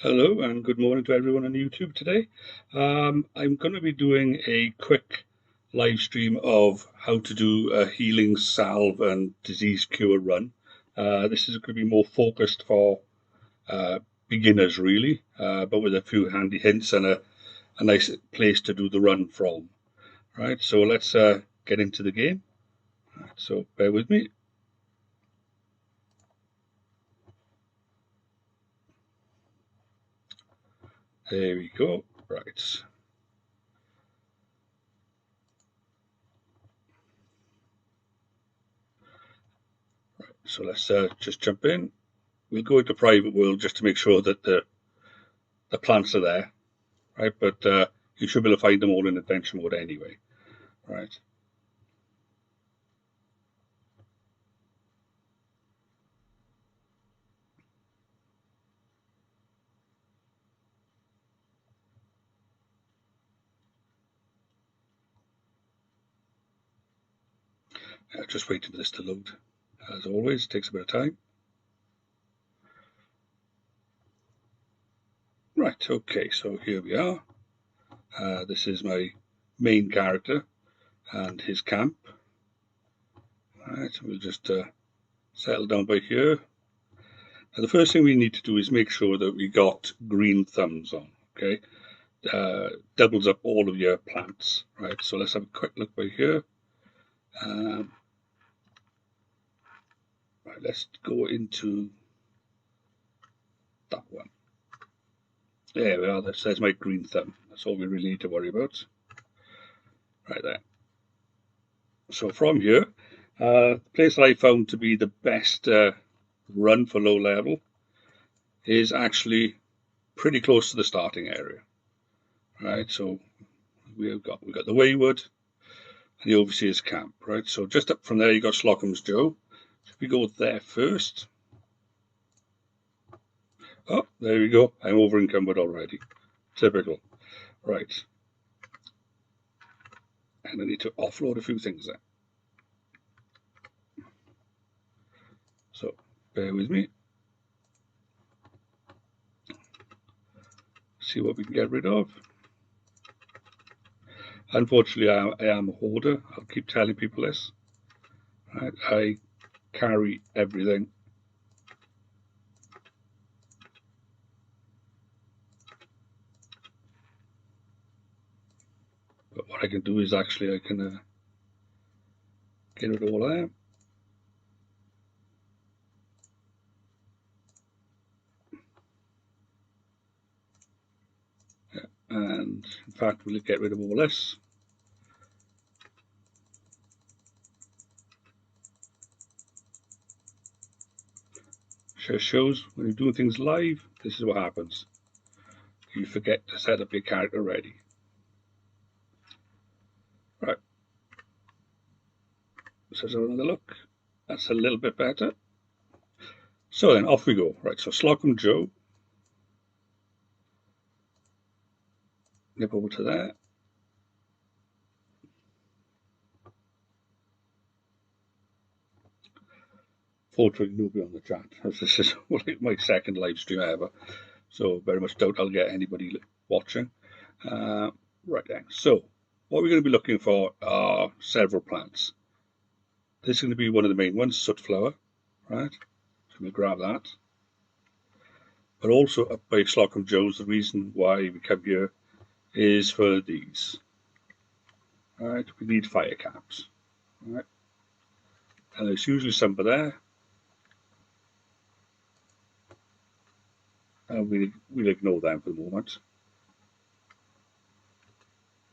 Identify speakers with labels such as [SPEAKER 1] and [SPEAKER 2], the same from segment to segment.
[SPEAKER 1] Hello and good morning to everyone on YouTube today. I'm going to be doing a quick live stream of how to do a healing salve and disease cure run. This is going to be more focused for beginners really, but with a few handy hints and a nice place to do the run from. Right, so let's get into the game. So bear with me. There we go. Right. So let's just jump in. We'll go into private world just to make sure that the plants are there, right? But you should be able to find them all in adventure mode anyway, right? Just waiting for this to load. As always, it takes a bit of time. Right, okay, so here we are. This is my main character and his camp. Right, we'll just settle down by here. Now, the first thing we need to do is make sure that we got green thumbs on, okay? Doubles up all of your plants, right? So let's have a quick look by here. Right, let's go into that one. There we are, that says my green thumb. That's all we really need to worry about. Right there. So from here, the place that I found to be the best run for low level is actually pretty close to the starting area. Right, so we've got the Wayward and the Overseer's Camp, right? So just up from there you got Slockham's Joe. So if we go there first. Oh, there we go. I'm over encumbered already. Typical. Right. And I need to offload a few things there. So bear with me. See what we can get rid of. Unfortunately, I am a hoarder. I'll keep telling people this. Right? I carry everything. But what I can do is actually I can get rid of all that. And in fact, we'll get rid of all this. Just shows when you're doing things live, this is what happens. You forget to set up your character ready. Right. So let's have another look. That's a little bit better. So then off we go. Right, so Slocum Joe. Nip over to there. Fortunately, nobody on the chat. This is my second live stream ever. So very much doubt I'll get anybody watching. Right then, so what we're going to be looking for are several plants. This is going to be one of the main ones, soot flower, right? So we'll grab that. But also up by Slocum Joe's, the reason why we come here is for these. Right, we need fire caps. Right, and there's usually some there. And we'll ignore them for the moment.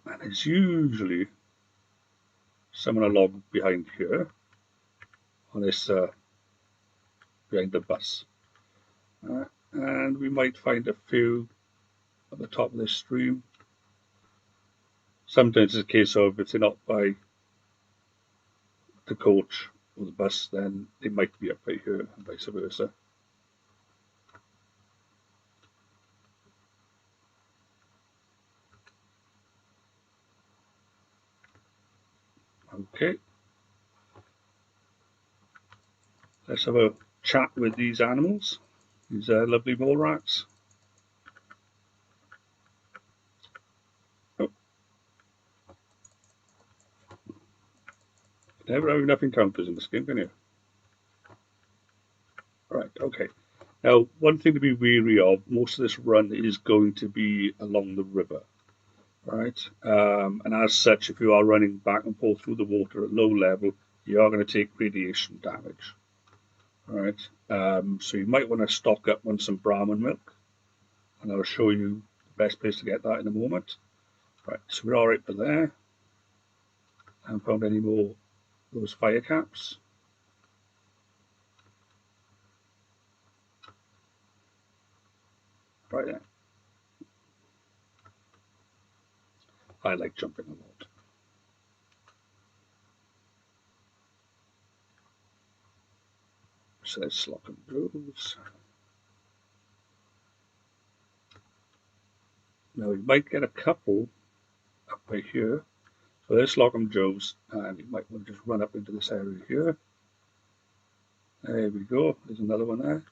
[SPEAKER 1] And there's usually someone along behind here on this behind the bus. And we might find a few at the top of this stream. Sometimes it's a case of if they're not by the coach or the bus, then they might be up right here and vice versa. Okay. Let's have a chat with these animals, these lovely mole rats. Never have enough encounters in this game, can you? Right, okay. Now, one thing to be wary of, most of this run is going to be along the river, right? And as such, if you are running back and forth through the water at low level, you are going to take radiation damage, all right? So you might want to stock up on some Brahman milk, and I'll show you the best place to get that in a moment. Right, so we're all right for there. I haven't found any more of those fire caps. Right there. I like jumping a lot. So let's lock and those. Now we might get a couple up by here. So let's lock them Joes, and you might want to just run up into this area here. There we go. There's another one there.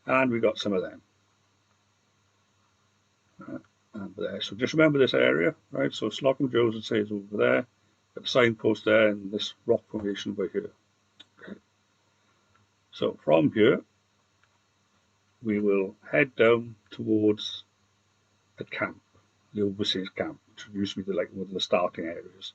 [SPEAKER 1] And we got some of them. And there. So just remember this area, right? So Slocum Joes, it says over there. Got a signpost there and this rock formation over here. Okay. So from here, we will head down towards the camp, the overseas camp, which used to be like one of the starting areas.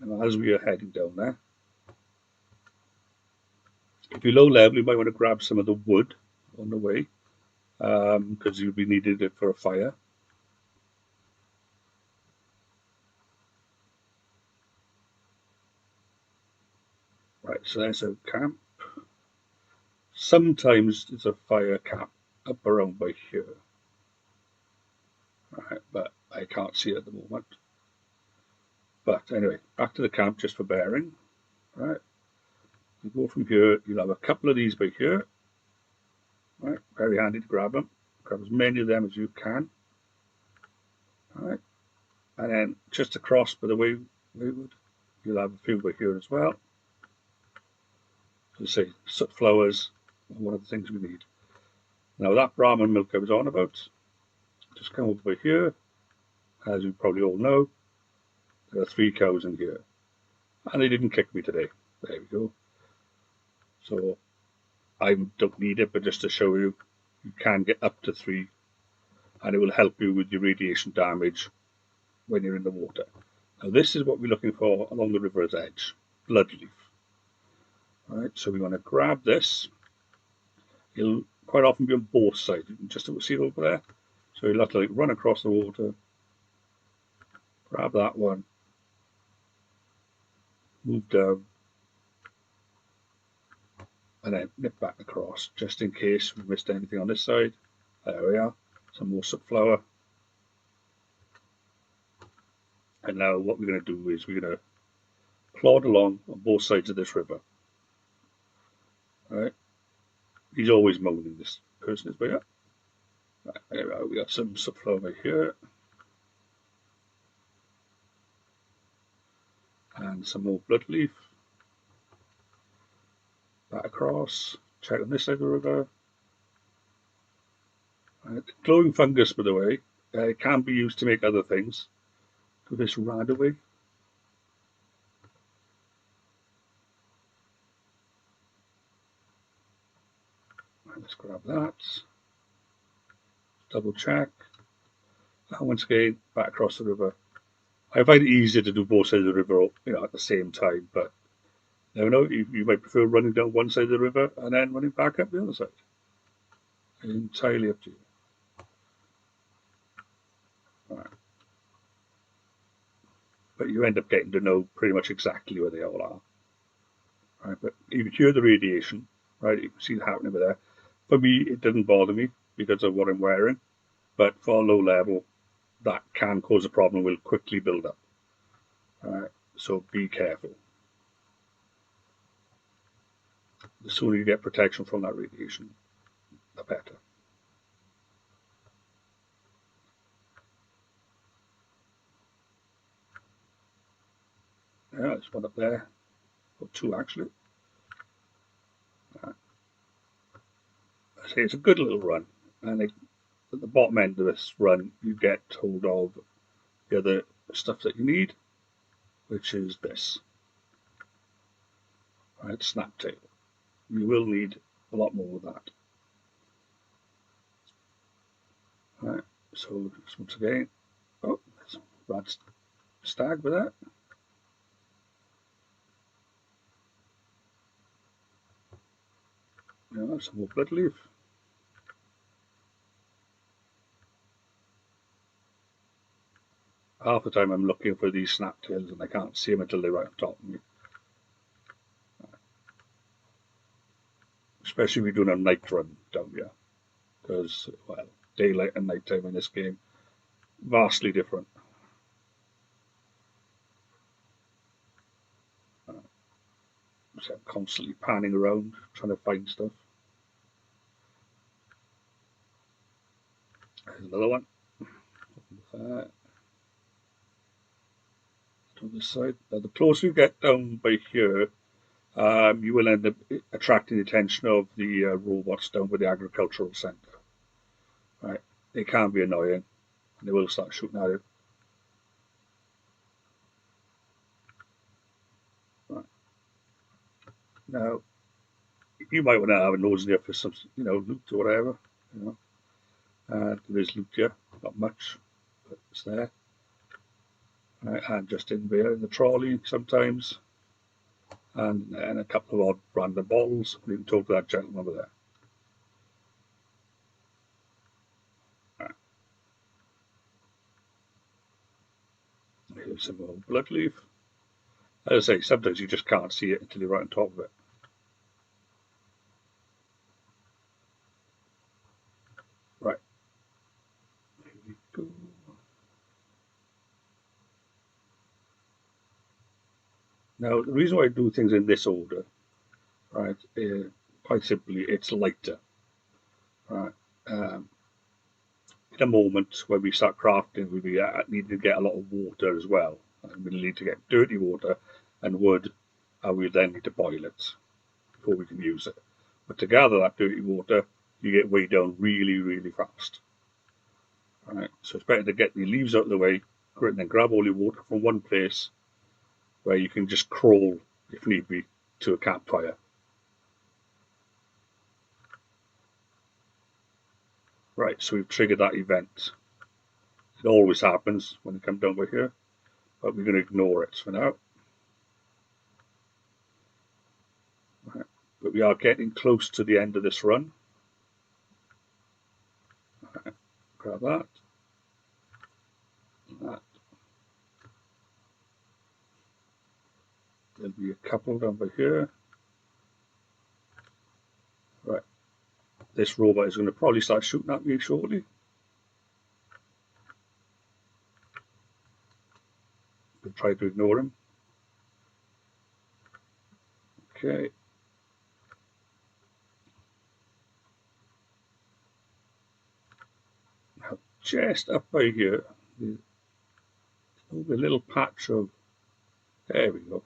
[SPEAKER 1] And as we are heading down there, if you're low level, you might want to grab some of the wood on the way, because you'll be needing it for a fire. Right, so there's a camp. Sometimes there's a fire cap up around by here. Right, but I can't see it at the moment. But anyway, back to the camp just for bearing. Right, you go from here, you'll have a couple of these by here. Right, very handy to grab them. Grab as many of them as you can. All right, and then just across by the wayward, you'll have a few by here as well. As I say, soot flowers are one of the things we need. Now that Brahman milk I was on about, just come over by here. As you probably all know, there are 3 cows in here. And they didn't kick me today. There we go. So I don't need it, but just to show you, you can get up to 3, and it will help you with your radiation damage when you're in the water. Now this is what we're looking for along the river's edge, bloodleaf. All right, so we want to grab this. It'll quite often be on both sides. You can just see it over there. So you'll have to like run across the water, grab that one, move down, and then nip back across, just in case we missed anything on this side. There we are, some more soot flower. And now what we're going to do is we're going to plod along on both sides of this river. All right, he's always moaning, this person is, but yeah. Right, there we are, we got some soot flower here. And some more bloodleaf. Back across, check on this side of the river. Right. Glowing fungus, by the way, it can be used to make other things. Go this rad away. Right, let's grab that. Double check. And once again, back across the river. I find it easier to do both sides of the river, at the same time, but you know, you might prefer running down one side of the river and then running back up the other side. Entirely up to you. Right. But you end up getting to know pretty much exactly where they all are. Right, but you can hear the radiation, right? You can see it happening over there. For me, it doesn't bother me because of what I'm wearing, but for low level, that can cause a problem, will quickly build up. All right, so be careful. The sooner you get protection from that radiation, the better. Yeah, there's one up there, or 2 actually. I say it's a good little run, and at the bottom end of this run, you get hold of the other stuff that you need, which is this. Right, snaptail. You will need a lot more of that. Right, so just once again, oh, there's a rat stag with that. Yeah, some more blood leaf. Half the time I'm looking for these snaptails and I can't see them until they're right on top of me. Especially if you're doing a night run down here. Because, well, daylight and nighttime in this game, vastly different. So I'm constantly panning around, trying to find stuff. There's another one. To this side. Now, the closer you get down by here, you will end up attracting the attention of the robots down by the agricultural centre. Right, they can be annoying, and they will start shooting at you. Right. Now, you might want to have a nose in there for some, loot or whatever. There is loot here, not much, but it's there. Right, and just in there in the trolley sometimes, and a couple of odd random bottles. You can talk to that gentleman over there. Right. Here's some more blood leaf. As I say, sometimes you just can't see it until you're right on top of it. Right. Here we go. Now, the reason why I do things in this order, right, quite simply, it's lighter. Right. In a moment when we start crafting, we need to get a lot of water as well. And we need to get dirty water and wood, and we then need to boil it before we can use it. But to gather that dirty water, you get weighed down really, really fast. Right, so it's better to get the leaves out of the way and then grab all your water from one place where you can just crawl, if need be, to a campfire. Right, so we've triggered that event. It always happens when you come down by here, but we're going to ignore it for now. Right, but we are getting close to the end of this run. Right, grab that. That. There'll be a couple down by here. Right, this robot is going to probably start shooting at me shortly. We'll try to ignore him. Okay. Now, just up by here, there's a little patch of. There we go.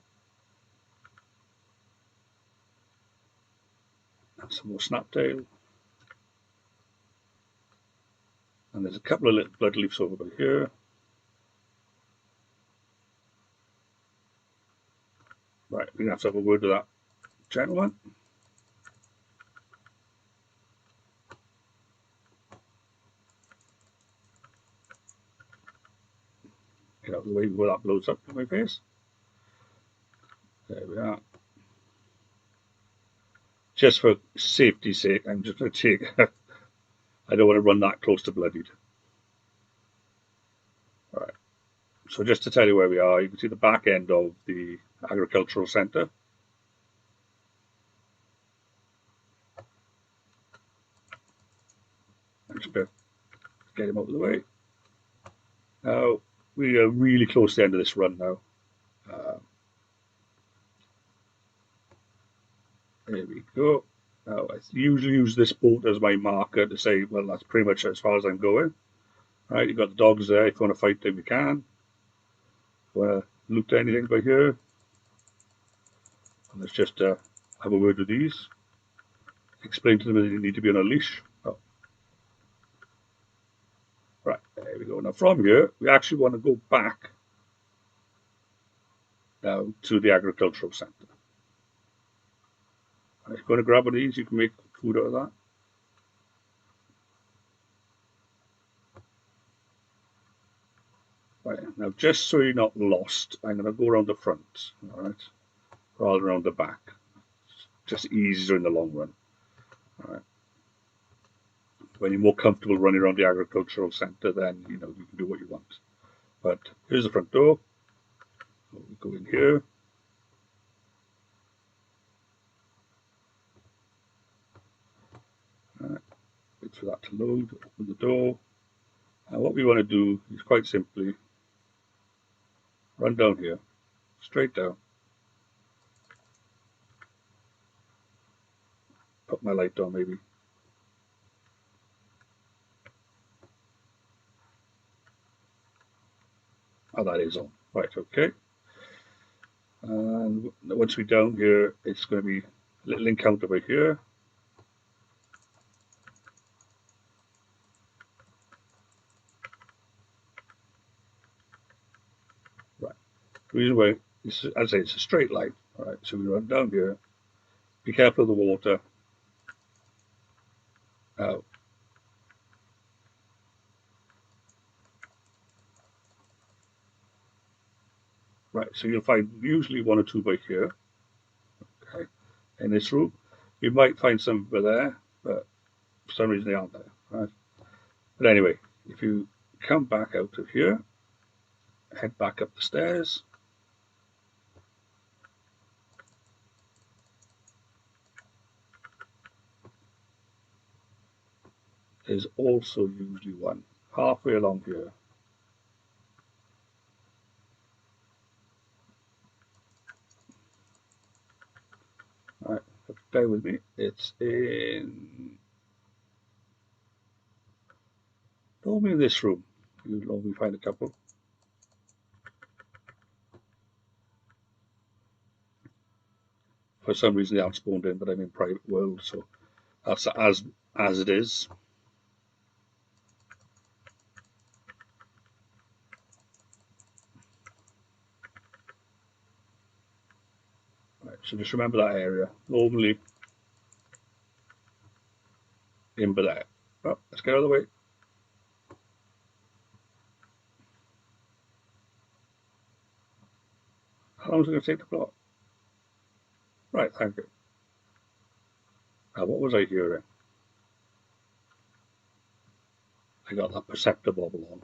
[SPEAKER 1] And some more snaptail. And there's a couple of little blood leaves over by here. Right, we're going to have a word with that gentleman. Get out of the way before that blows up in my face. There we are. Just for safety's sake, I'm just going to take. I don't want to run that close to bloodied. All right. So just to tell you where we are, you can see the back end of the agricultural centre. I'm just going to get him out of the way. Now, we are really close to the end of this run now. There we go. Now, I usually use this boat as my marker to say, well, that's pretty much as far as I'm going. Right, you've got the dogs there. If you want to fight them, you can. Want to loot anything by here? Let's just have a word with these. Explain to them that they need to be on a leash. Oh. now from here, we actually want to go back now to the agricultural centre. If you're going to grab one of these, you can make food out of that. Right, now just so you're not lost, I'm going to go around the front, all right, rather than around the back. It's just easier in the long run. All right. When you're more comfortable running around the agricultural centre, then you can do what you want. But here's the front door. We go in here. Wait for that to load. Open the door. And what we want to do is quite simply run down here, straight down. Put my light on, maybe. Oh, that is on. Right, okay. And once we're down here, it's going to be a little encounter by here. Right. The reason why, as I say, it's a straight line. All right, so we run down here. Be careful of the water. Out. Right, so you'll find usually one or two by here. Okay, in this room. You might find some over there, but for some reason they aren't there. Right. But anyway, if you come back out of here, head back up the stairs. There's also usually one halfway along here. All right, bear with me. It's normally in this room. You'll normally find a couple. For some reason they aren't spawned in, but I'm in private world, so that's as it is. Right, so just remember that area. Normally in by there. Oh, let's get out of the way. How long is it going to take to block? Right, thank you. Now, what was I hearing? I got that Perceptor bobble on,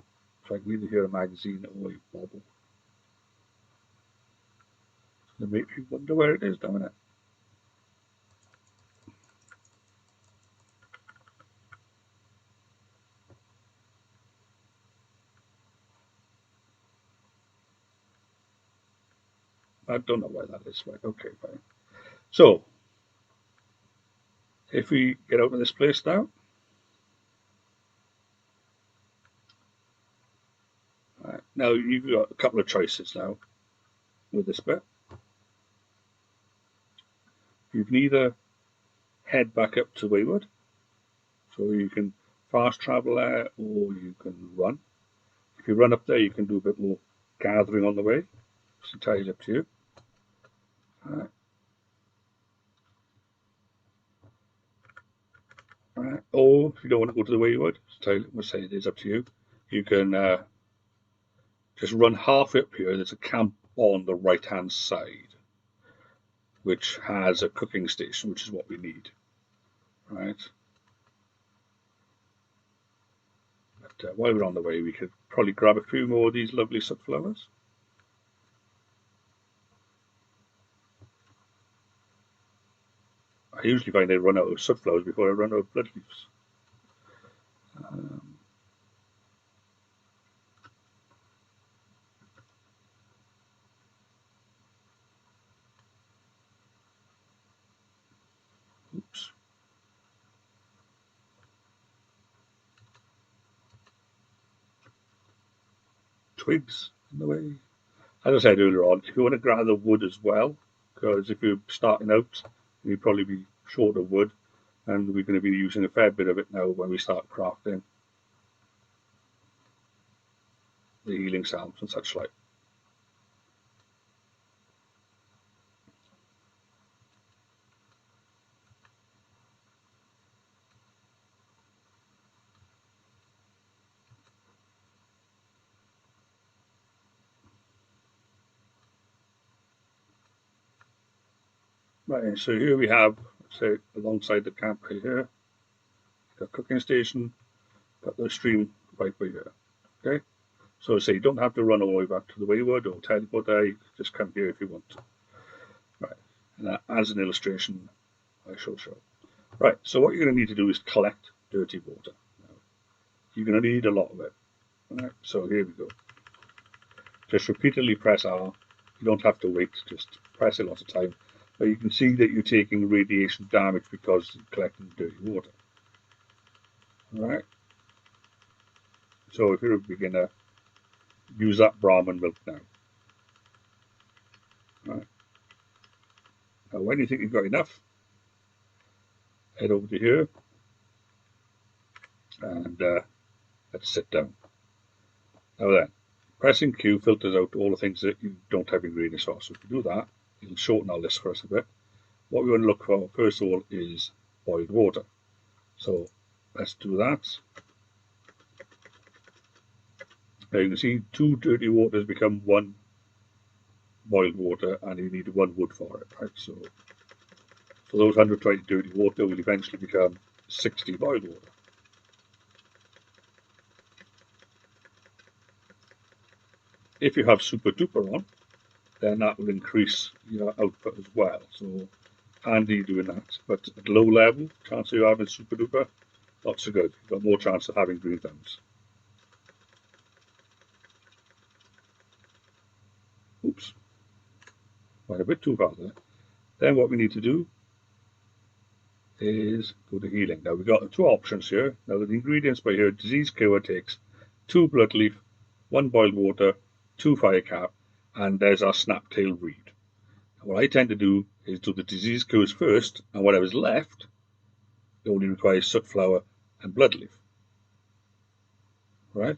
[SPEAKER 1] so I can either hear a magazine or a bobble. It's going to make you wonder where it is, doesn't it? I don't know where that is. Right, okay, fine. So, if we get out of this place now, right, now you've got a couple of choices now with this bit. You can either head back up to Wayward, so you can fast travel there, or you can run. If you run up there, you can do a bit more gathering on the way. It's entirely up to you. Right. Right. Or if you don't want to go to the Wayward, let's say it is up to you. You can just run halfway up here. There's a camp on the right-hand side, which has a cooking station, which is what we need. Right. But while we're on the way, we could probably grab a few more of these lovely sunflowers. I usually find I run out of sunflowers before I run out of blood leaves. Oops. Twigs in the way. As I said earlier on, if you want to gather wood as well, because if you're starting out, you'd probably be short of wood, and we're going to be using a fair bit of it now when we start crafting. the healing salves and such like. Right, so here we have, say, alongside the camp right here, the cooking station, got the stream right by here. Okay, so say you don't have to run all the way back to the wayward or teleport there, you just come here if you want to. Right, and as an illustration, I shall show. Right, so what you're going to need to do is collect dirty water. Now, you're going to need a lot of it. Right, so here we go. Just repeatedly press R. You don't have to wait, just press it lots of time. But you can see that you're taking radiation damage because you're collecting dirty water. Alright? So if you're a beginner, use that Brahman milk now. Right? Now when you think you've got enough, head over to here and let's sit down. Now then, pressing Q filters out all the things that you don't have ingredients for. So if you do that, it'll shorten our list for us a bit. What we want to look for, first of all, is boiled water. So let's do that. Now you can see 2 dirty waters become 1 boiled water, and you need 1 wood for it, right? So those 120 dirty water will eventually become 60 boiled water. If you have super duper on, then that will increase your output as well. So handy doing that. But at low level, chance of you having super duper, not so good. You've got more chance of having green thumbs. Oops. Went a bit too far there. Then what we need to do is go to healing. Now we've got 2 options here. Now the ingredients by here, disease cure takes 2 blood leaf, 1 boiled water, 2 fire cap, and there's our snaptail reed. What I tend to do is do the disease cures first, and whatever's left, it only requires soot flower and blood leaf. Right?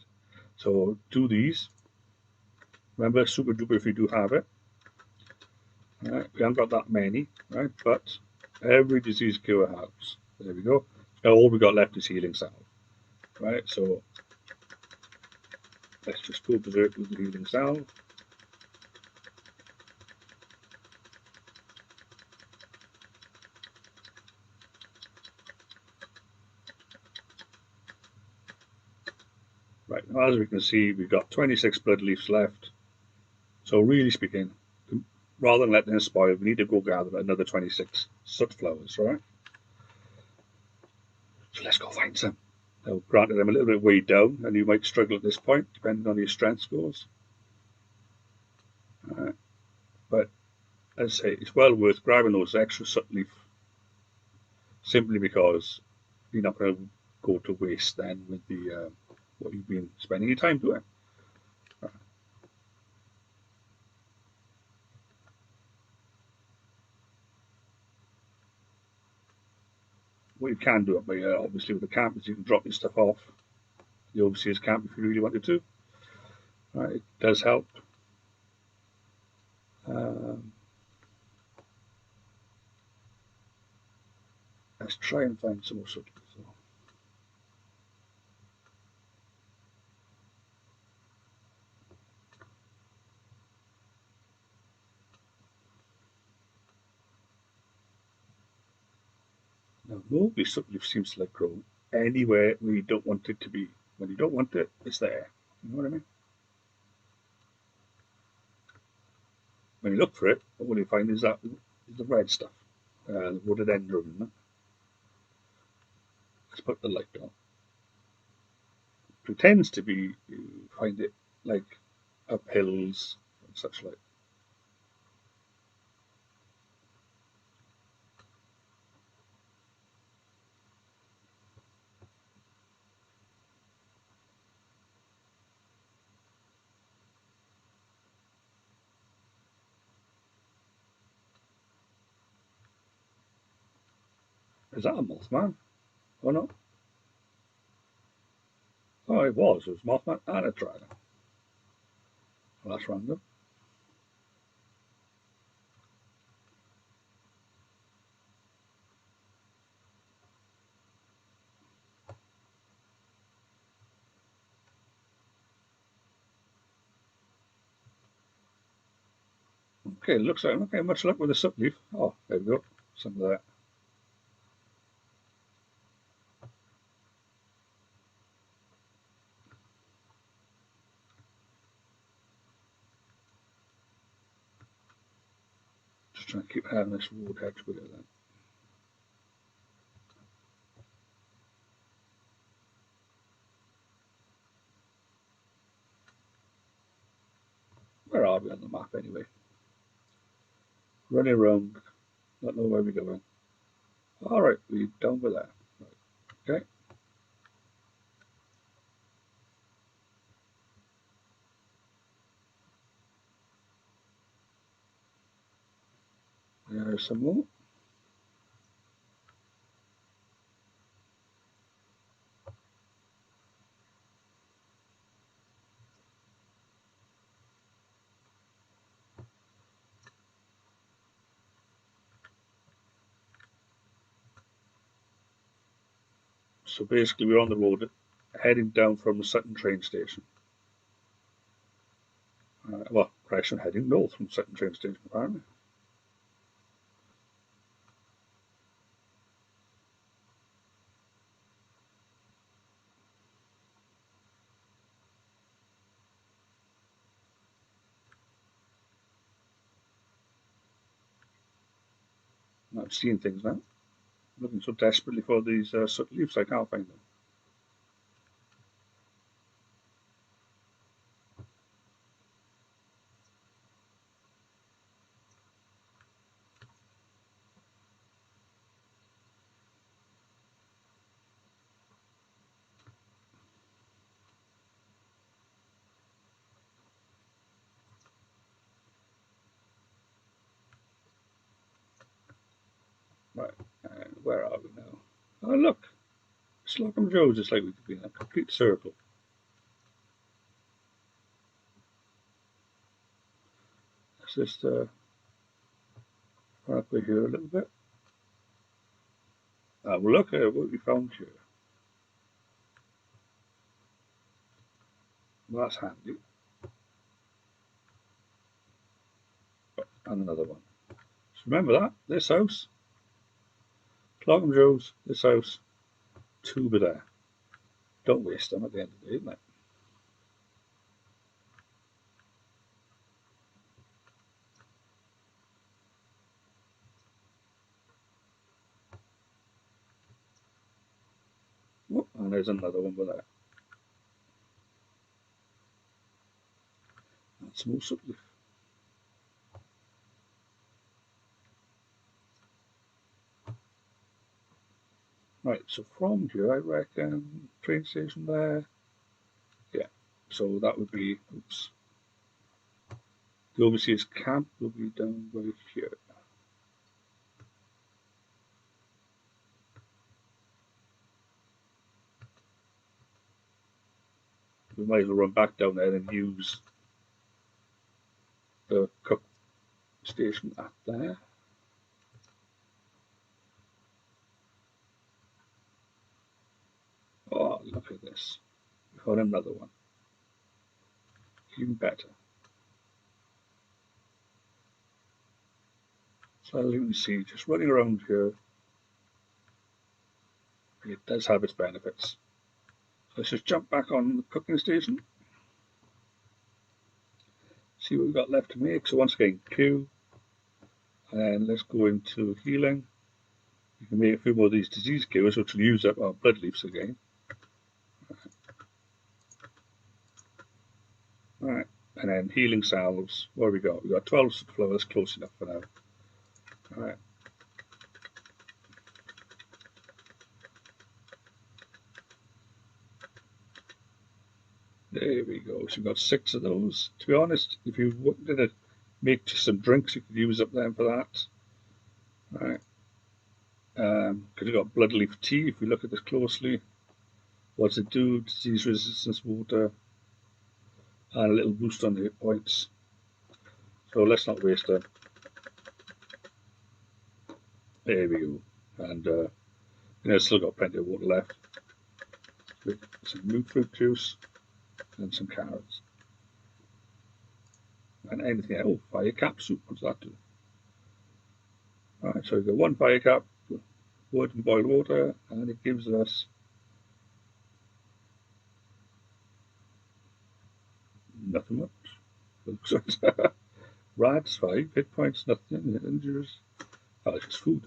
[SPEAKER 1] So do these. Remember, super duper if you do have it. Right? We haven't got that many, right? But every disease cure helps. There we go. Now all we got left is healing salve. Right? So let's just go berserk with the healing salve. Right, now as we can see, we've got 26 blood leaves left. So really speaking, rather than letting them spoil, we need to go gather another 26 soot flowers, right? So let's go find some. Now, granted, I'm a little bit weighed down, and you might struggle at this point, depending on your strength scores. But as I say, it's well worth grabbing those extra soot leaf, simply because you're not going to go to waste then with the what you've been spending your time doing. What you can do up by obviously with the camp is you can drop your stuff off the overseer's camp if you really wanted to. Right, it does help. Let's try and find some more soot. Now, nobody suddenly seems to like grow anywhere where you don't want it to be. When you don't want it, it's there. You know what I mean? When you look for it, what you find is that the red stuff, the rhododendron. Let's put the light on. It pretends to be, you find it like up hills and such like. Is that a Mothman? Oh no. Oh, it was. It was Mothman and a dragon. Well, that's random. Okay, looks like I'm not getting much luck with the soot leaf. Oh, there we go. Some of that. Just trying to keep having this road hedge with it then. Where are we on the map anyway? Running around, not know where we're going. All right, we're down with that. Right. Okay. There's some more. So basically, we're on the road heading down from the Sutton train station. Well, actually heading north from Sutton train station, apparently. I'm seeing things now. Looking so desperately for these soot leaves, I can't find them. Right, and where are we now? Oh, look, Slocum Joe's. It's like we could be in a complete circle. Let's just run up here a little bit. Well, look at what we found here. Well, that's handy. And another one. So remember that, this house, Slocum Joe's, this house, tuba there. Don't waste them at the end of the day, isn't it? Oh, and there's another one with that. That's more soot leaf. Right, so from here, I reckon train station there. Yeah, so that would be, oops, the overseas camp will be down right here. We might as well run back down there and use the cook station at there. Oh, look at this. We found another one. Even better. So as you can see, just running around here, it does have its benefits. So let's just jump back on the cooking station. See what we've got left to make. So once again, Q, and let's go into healing. You can make a few more of these disease cures, which will use up our blood leaves again. Alright, and then healing salves. What have we got? We've got 12 flowers, close enough for now. Alright. There we go. So we've got 6 of those. To be honest, if you wanted to make just some drinks, you could use up them for that. Alright. Because you've got blood leaf tea, if we look at this closely. What's it do? Disease resistance water. and a little boost on the hit points. So let's not waste them. There we go. And still got plenty of water left. With some new fruit juice and some carrots. And anything else. Oh, fire cap soup. What's that do? Alright, so we've got one fire cap, wood and boiled water, and it gives us nothing much. Rads 5, hit points, nothing, injuries. Oh, it's just food.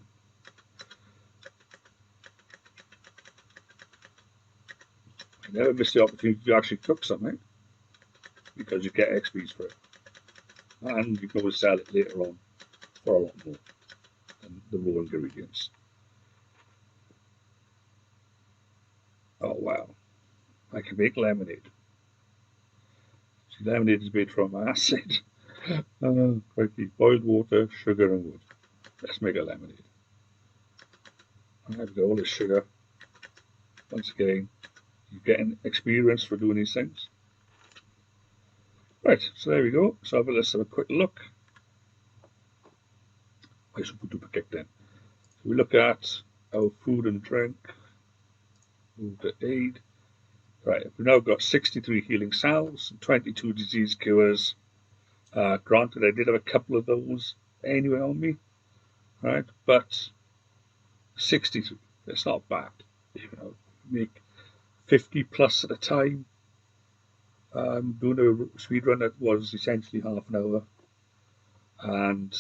[SPEAKER 1] I never miss the opportunity to actually cook something because you get XPs for it. And you can always sell it later on for a lot more than the raw ingredients. Oh wow, I can make lemonade. See, lemonade is made from acid. Crikey. Boiled water, sugar and wood. Let's make a lemonade. I've got all this sugar. Once again, you're getting experience for doing these things. Right, so there we go. So let's have a quick look. I should put up a kick then. So we look at our food and drink. Move to aid. Right, we've now got 63 healing salves, 22 disease cures. Granted, I did have a couple of those anyway on me, right? But 63, it's not bad. Make 50 plus at a time. Doing a speed run that was essentially half an hour, and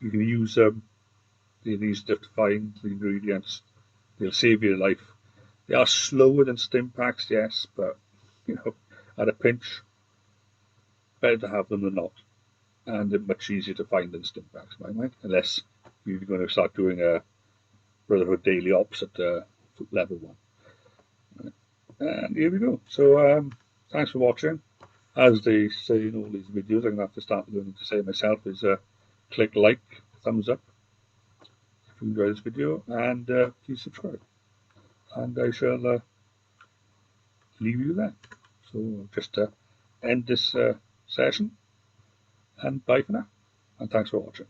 [SPEAKER 1] you can use these to find the ingredients. They'll save your life. They are slower than stim packs, yes, but at a pinch, better to have them than not, and they're much easier to find than stim packs, in my mind, unless you're going to start doing a Brotherhood Daily Ops at level 1. Right. And here we go. So thanks for watching. As they say in all these videos, I'm going to have to start learning to say myself, is click like, thumbs up if you enjoy this video, and please subscribe. And I shall leave you there. So just end this session, and bye for now. And thanks for watching.